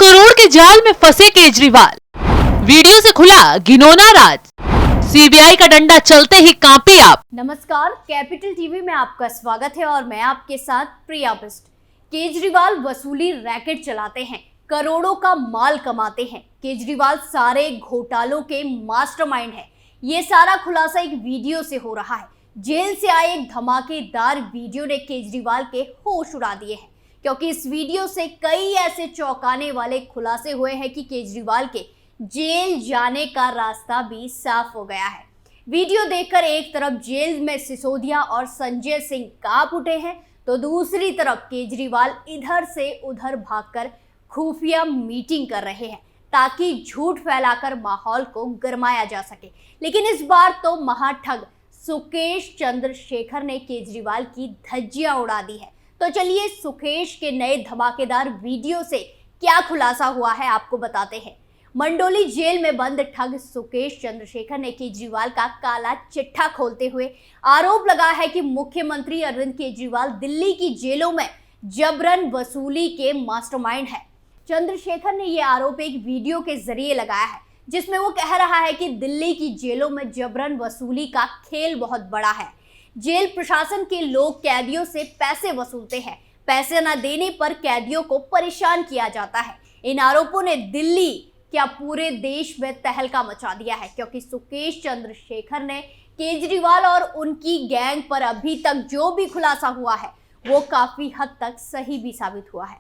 करोड़ के जाल में फंसे केजरीवाल, वीडियो से खुला घिनौना राज, सीबीआई का डंडा चलते ही कांपे आप। नमस्कार, कैपिटल टीवी में आपका स्वागत है और मैं आपके साथ प्रिया बिस्ट। केजरीवाल वसूली रैकेट चलाते हैं, करोड़ों का माल कमाते हैं। केजरीवाल सारे घोटालों के मास्टरमाइंड हैं। ये सारा खुलासा एक वीडियो से हो रहा है। जेल से आए एक धमाकेदार वीडियो ने केजरीवाल के होश उड़ा दिए हैं, क्योंकि इस वीडियो से कई ऐसे चौंकाने वाले खुलासे हुए हैं कि केजरीवाल के जेल जाने का रास्ता भी साफ हो गया है। वीडियो देखकर एक तरफ जेल में सिसोदिया और संजय सिंह कांप उठे हैं, तो दूसरी तरफ केजरीवाल इधर से उधर भागकर खुफिया मीटिंग कर रहे हैं ताकि झूठ फैलाकर माहौल को गरमाया जा सके। लेकिन इस बार तो महाठग सुकेश चंद्रशेखर ने केजरीवाल की धज्जियां उड़ा दी है। तो चलिए सुकेश के नए धमाकेदार वीडियो से क्या खुलासा हुआ है आपको बताते हैं। मंडोली जेल में बंद ठग सुकेश चंद्रशेखर ने केजरीवाल का काला चिट्ठा खोलते हुए आरोप लगाया है कि मुख्यमंत्री अरविंद केजरीवाल दिल्ली की जेलों में जबरन वसूली के मास्टरमाइंड है। चंद्रशेखर ने यह आरोप एक वीडियो के जरिए लगाया है, जिसमें वो कह रहा है कि दिल्ली की जेलों में जबरन वसूली का खेल बहुत बड़ा है। जेल प्रशासन के लोग कैदियों से पैसे वसूलते हैं। पैसे न देने पर कैदियों को परेशान किया जाता है। इन आरोपों ने दिल्ली क्या पूरे देश में तहलका मचा दिया है, क्योंकि सुकेश चंद्रशेखर ने केजरीवाल और उनकी गैंग पर अभी तक जो भी खुलासा हुआ है वो काफी हद तक सही भी साबित हुआ है।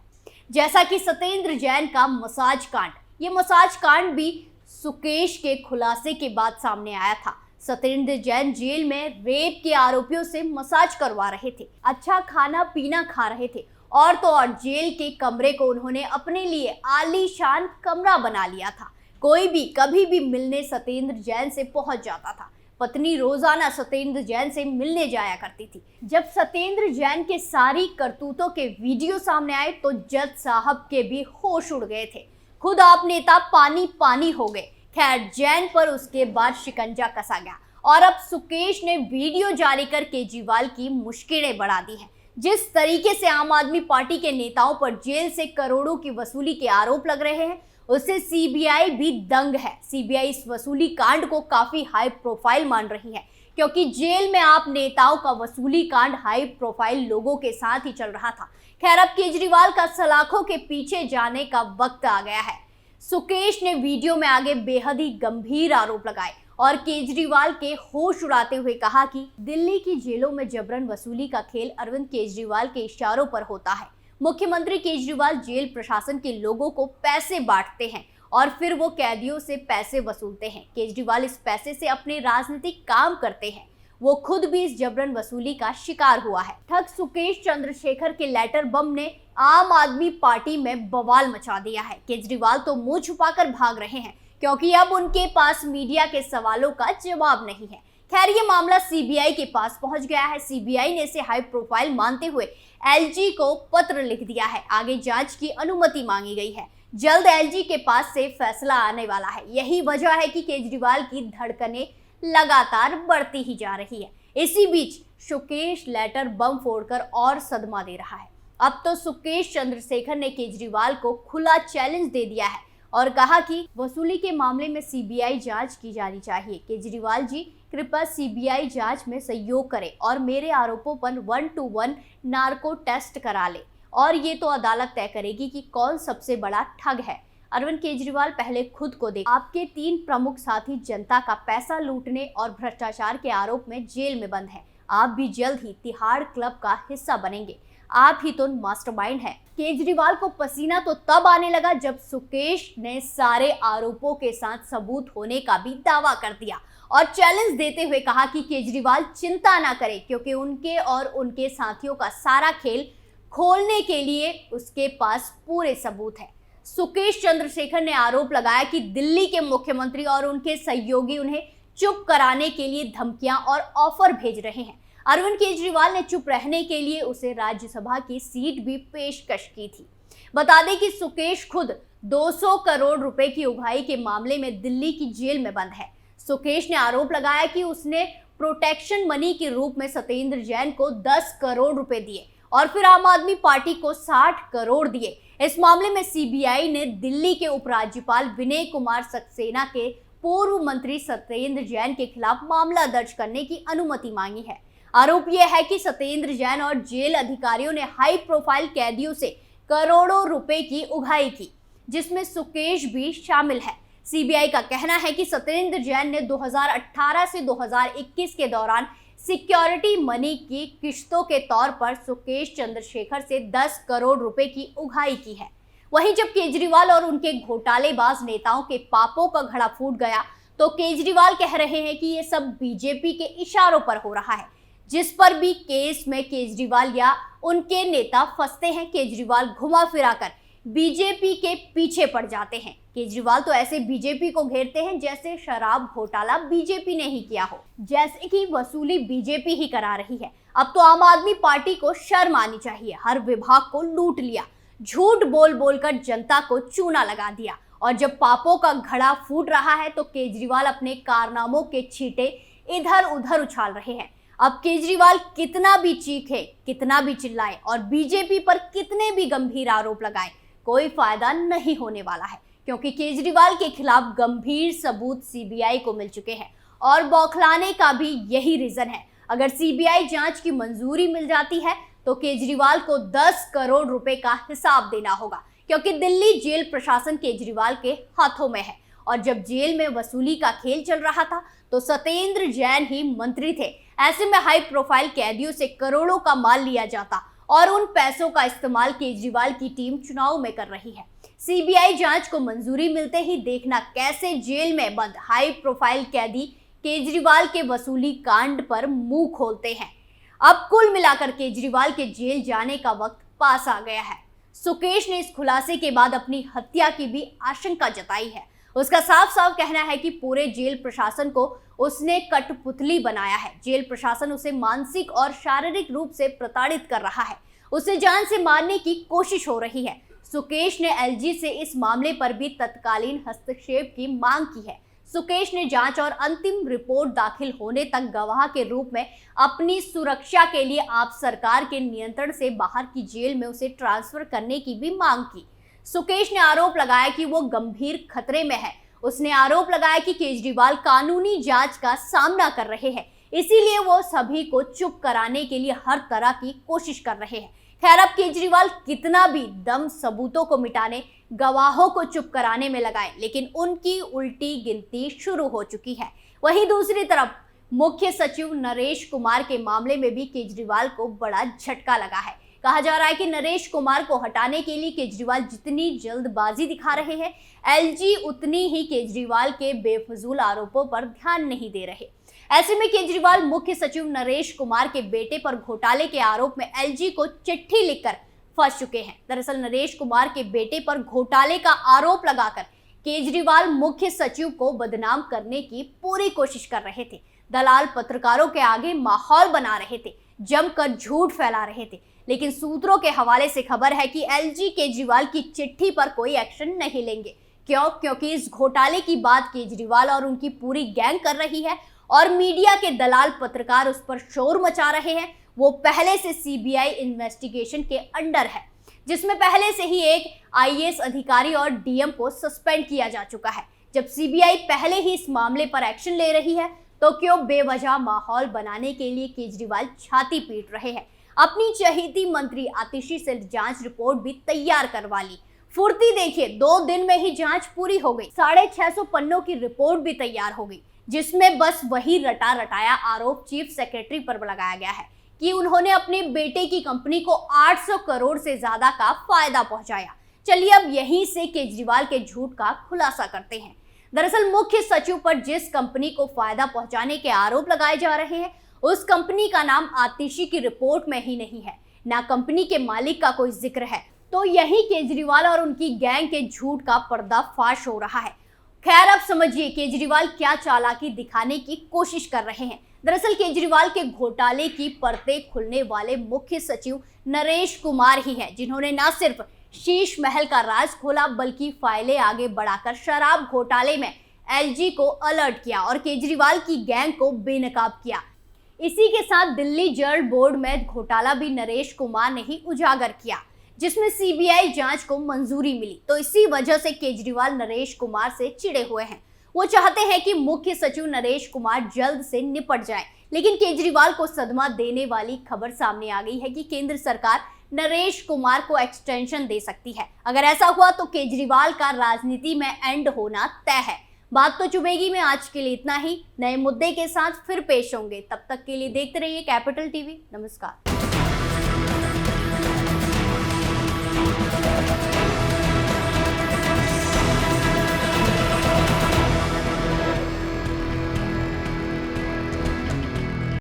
जैसा कि सत्येंद्र जैन का मसाज कांड, ये मसाज कांड भी सुकेश के खुलासे के बाद सामने आया था। सत्येंद्र जैन जेल में रेप के आरोपियों से मसाज करवा रहे थे, अच्छा खाना पीना खा रहे थे और तो और जेल के कमरे को उन्होंने अपने लिए आलीशान कमरा बना लिया था। कोई भी कभी भी मिलने सत्येंद्र जैन से पहुंच जाता था। पत्नी रोजाना सत्येंद्र जैन से मिलने जाया करती थी। जब सत्येंद्र जैन के सारी करतूतों के वीडियो सामने आए तो जज साहब के भी होश उड़ गए थे। खुद आप नेता पानी पानी हो गए। खैर, जैन पर उसके बाद शिकंजा कसा गया और अब सुकेश ने वीडियो जारी कर केजरीवाल की मुश्किलें बढ़ा दी हैं। जिस तरीके से आम आदमी पार्टी के नेताओं पर जेल से करोड़ों की वसूली के आरोप लग रहे हैं, उससे सीबीआई भी दंग है। सीबीआई इस वसूली कांड को काफी हाई प्रोफाइल मान रही है, क्योंकि जेल में आप नेताओं का वसूली कांड हाई प्रोफाइल लोगों के साथ ही चल रहा था। खैर, अब केजरीवाल का सलाखों के पीछे जाने का वक्त आ गया है। सुकेश ने वीडियो में आगे बेहद ही गंभीर आरोप लगाए और केजरीवाल के होश उड़ाते हुए कहा कि दिल्ली की जेलों में जबरन वसूली का खेल अरविंद केजरीवाल के इशारों पर होता है। मुख्यमंत्री केजरीवाल जेल प्रशासन के लोगों को पैसे बांटते हैं और फिर वो कैदियों से पैसे वसूलते हैं। केजरीवाल इस पैसे से अपने राजनीतिक काम करते हैं। वो खुद भी इस जबरन वसूली का शिकार हुआ है। ठग सुकेश चंद्रशेखर के लेटर बम ने आम आदमी पार्टी में बवाल मचा दिया है। केजरीवाल तो मुंह छुपाकर भाग रहे हैं, क्योंकि अब उनके पास मीडिया के सवालों का जवाब नहीं है। खैर, ये मामला सीबीआई के पास पहुंच गया है। सीबीआई ने इसे हाई प्रोफाइल मानते हुए एलजी को पत्र लिख दिया है। आगे जांच की अनुमति मांगी गई है। जल्द एलजी के पास से फैसला आने वाला है। यही वजह है कि केजरीवाल की धड़कनें लगातार बढ़ती ही जा रही है। इसी बीच सुकेश लेटर बम फोड़कर और सदमा दे रहा है। अब तो सुकेश चंद्रशेखर ने केजरीवाल को खुला चैलेंज दे दिया है और कहा कि वसूली के मामले में सीबीआई जांच की जानी चाहिए। केजरीवाल जी, कृपया सीबीआई जांच में सहयोग करें और मेरे आरोपों पर 1-to-1 नार्को टेस्ट करा ले, और ये तो अदालत तय करेगी कि कौन सबसे बड़ा ठग है। अरविंद केजरीवाल पहले खुद को देख। आपके 3 प्रमुख साथी जनता का पैसा लूटने और भ्रष्टाचार के आरोप में जेल में बंद हैं। आप भी जल्द ही तिहाड़ क्लब का हिस्सा बनेंगे। आप ही तो मास्टरमाइंड हैं। केजरीवाल को पसीना तो तब आने लगा जब सुकेश ने सारे आरोपों के साथ सबूत होने का भी दावा कर दिया और चैलेंज देते हुए कहा कि केजरीवाल चिंता ना करे, क्योंकि उनके और उनके साथियों का सारा खेल खोलने के लिए उसके पास पूरे सबूत है। सुकेश चंद्रशेखर ने आरोप लगाया कि दिल्ली के मुख्यमंत्री और उनके सहयोगी उन्हें चुप कराने के लिए धमकियां और ऑफर भेज रहे हैं। अरविंद केजरीवाल ने चुप रहने के लिए उसे राज्यसभा की सीट भी पेशकश की थी। बता दें कि सुकेश खुद 200 करोड़ रुपए की उगाही के मामले में दिल्ली की जेल में बंद है। सुकेश ने आरोप लगाया कि उसने प्रोटेक्शन मनी के रूप में सत्येंद्र जैन को 10 करोड़ रुपए दिए और फिर आम आदमी पार्टी को 60 करोड़ दिए। इस मामले में सीबीआई ने दिल्ली के उपराज्यपाल विनय कुमार सक्सेना के पूर्व मंत्री सत्येंद्र जैन के खिलाफ मामला दर्ज करने की अनुमति मांगी है। आरोप यह है कि सत्येंद्र जैन और जेल अधिकारियों ने हाई प्रोफाइल कैदियों से करोड़ों रुपए की उगाही की, जिसमें सुकेश भी शामिल है। सीबीआई का कहना है कि सत्येंद्र जैन ने 2018 से 2021 के दौरान सिक्योरिटी मनी की किश्तों के तौर पर सुकेश चंद्रशेखर से 10 करोड़ रुपए की उगाही की है। वहीं जब केजरीवाल और उनके घोटालेबाज नेताओं के पापों का घड़ा फूट गया तो केजरीवाल कह रहे हैं कि ये सब बीजेपी के इशारों पर हो रहा है। जिस पर भी केस में केजरीवाल या उनके नेता फंसते हैं, केजरीवाल घुमा फिरा कर बीजेपी के पीछे पड़ जाते हैं। केजरीवाल तो ऐसे बीजेपी को घेरते हैं जैसे शराब घोटाला बीजेपी ने ही किया हो, जैसे कि वसूली बीजेपी ही करा रही है। अब तो आम आदमी पार्टी को शर्म आनी चाहिए। हर विभाग को लूट लिया, झूठ बोल बोलकर जनता को चूना लगा दिया, और जब पापों का घड़ा फूट रहा है तो केजरीवाल अपने कारनामों के छींटे इधर उधर उछाल रहे हैं। अब केजरीवाल कितना भी चीखे, कितना भी चिल्लाए और बीजेपी पर कितने भी गंभीर आरोप लगाए, कोई फायदा नहीं होने वाला है, क्योंकि केजरीवाल के खिलाफ गंभीर सबूत सीबीआई को मिल चुके हैं। और बौखलाने का भी यही रीजन है। अगर सीबीआई जांच की मंजूरी मिल जाती है तो केजरीवाल को 10 करोड़ रुपए का हिसाब देना होगा, क्योंकि दिल्ली जेल प्रशासन केजरीवाल के हाथों में है। और जब जेल में वसूली का खेल चल रहा था तो सत्येंद्र जैन ही मंत्री थे। ऐसे में हाई प्रोफाइल कैदियों से करोड़ों का माल लिया जाता और उन पैसों का इस्तेमाल केजरीवाल की टीम चुनाव में कर रही है। सीबीआई जांच को मंजूरी मिलते ही देखना कैसे जेल में बंद हाई प्रोफाइल कैदी केजरीवाल के वसूली कांड पर मुंह खोलते हैं। अब कुल मिलाकर केजरीवाल के जेल जाने का वक्त पास आ गया है। सुकेश ने इस खुलासे के बाद अपनी हत्या की भी आशंका जताई है। उसका साफ साफ कहना है कि पूरे जेल प्रशासन को उसने कठपुतली बनाया है। जेल प्रशासन उसे मानसिक और शारीरिक रूप से प्रताड़ित कर रहा है। उसे जान से मारने की कोशिश हो रही है। सुकेश ने एलजी से इस मामले पर भी तत्कालीन हस्तक्षेप की मांग की है। सुकेश ने जांच और अंतिम रिपोर्ट दाखिल होने तक गवाह के रूप में अपनी सुरक्षा के लिए आप सरकार के नियंत्रण से बाहर की जेल में उसे ट्रांसफर करने की भी मांग की। सुकेश ने आरोप लगाया कि वो गंभीर खतरे में है। उसने आरोप लगाया कि केजरीवाल कानूनी जांच का सामना कर रहे हैं, इसीलिए वो सभी को चुप कराने के लिए हर तरह की कोशिश कर रहे हैं। खैर, अब केजरीवाल कितना भी दम सबूतों को मिटाने, गवाहों को चुप कराने में लगाए, लेकिन उनकी उल्टी गिनती शुरू हो चुकी है। वहीं दूसरी तरफ मुख्य सचिव नरेश कुमार के मामले में भी केजरीवाल को बड़ा झटका लगा है। कहा जा रहा है कि नरेश कुमार को हटाने के लिए केजरीवाल जितनी जल्दबाजी दिखा रहे हैं, एलजी उतनी ही केजरीवाल के बेफजूल आरोपों पर ध्यान नहीं दे रहे। ऐसे में केजरीवाल मुख्य सचिव नरेश कुमार के बेटे पर घोटाले के आरोप में एलजी को चिट्ठी लिखकर फंस चुके हैं। दरअसल नरेश कुमार के बेटे पर घोटाले का आरोप लगाकर केजरीवाल मुख्य सचिव को बदनाम करने की पूरी कोशिश कर रहे थे। दलाल पत्रकारों के आगे माहौल बना रहे थे, जमकर झूठ फैला रहे थे। लेकिन सूत्रों के हवाले से खबर है कि एलजी केजरीवाल की चिट्ठी पर कोई एक्शन नहीं लेंगे। क्यों? क्योंकि इस घोटाले की बात केजरीवाल और उनकी पूरी गैंग कर रही है और मीडिया के दलाल पत्रकार उस पर शोर मचा रहे हैं। वो पहले से सीबीआई इन्वेस्टिगेशन के अंडर है, जिसमें पहले से ही एक आईएएस अधिकारी और डीएम को सस्पेंड किया जा चुका है। जब सीबीआई पहले ही इस मामले पर एक्शन ले रही है तो क्यों बेवजह माहौल बनाने के लिए केजरीवाल छाती पीट रहे हैं। अपनी चहेती मंत्री आतिशी से जांच रिपोर्ट भी तैयार करवा ली। फुर्ती देखिए, 2 दिन में ही जांच पूरी हो गई। 650 पन्नों की रिपोर्ट भी तैयार हो गई, जिसमें बस वही रटा रटाया आरोप चीफ सेक्रेटरी पर लगाया गया है कि उन्होंने अपने बेटे की कंपनी को 800 करोड़ से ज्यादा का फायदा पहुंचाया। चलिए अब यहीं से केजरीवाल के झूठ का खुलासा करते हैं। दरअसल मुख्य सचिव पर जिस कंपनी को फायदा पहुंचाने के आरोप लगाए जा रहे हैं, उस कंपनी का नाम आतिशी की रिपोर्ट में ही नहीं है, ना कंपनी के मालिक का कोई जिक्र है। तो यही केजरीवाल और उनकी गैंग के झूठ का पर्दाफाश हो रहा है। खैर, अब समझिए केजरीवाल क्या चालाकी दिखाने की कोशिश कर रहे हैं। दरअसल केजरीवाल के घोटाले की परतें खुलने वाले मुख्य सचिव नरेश कुमार ही हैं, जिन्होंने न सिर्फ शीश महल का राज खोला बल्कि फाइलें आगे बढ़ाकर शराब घोटाले में एलजी को अलर्ट किया और केजरीवाल की गैंग को बेनकाब किया। इसी के साथ दिल्ली जल बोर्ड में घोटाला भी नरेश कुमार ने ही उजागर किया, जिसमें सीबीआई जांच को मंजूरी मिली। तो इसी वजह से केजरीवाल नरेश कुमार से चिढ़े हुए हैं। वो चाहते हैं कि मुख्य सचिव नरेश कुमार जल्द से निपट जाएं। लेकिन केजरीवाल को सदमा देने वाली खबर सामने आ गई है कि केंद्र सरकार नरेश कुमार को एक्सटेंशन दे सकती है। अगर ऐसा हुआ तो केजरीवाल का राजनीति में एंड होना तय है। बात तो चुभेगी में आज के लिए इतना ही। नए मुद्दे के साथ फिर पेश होंगे, तब तक के लिए देखते रहिए कैपिटल टीवी। नमस्कार।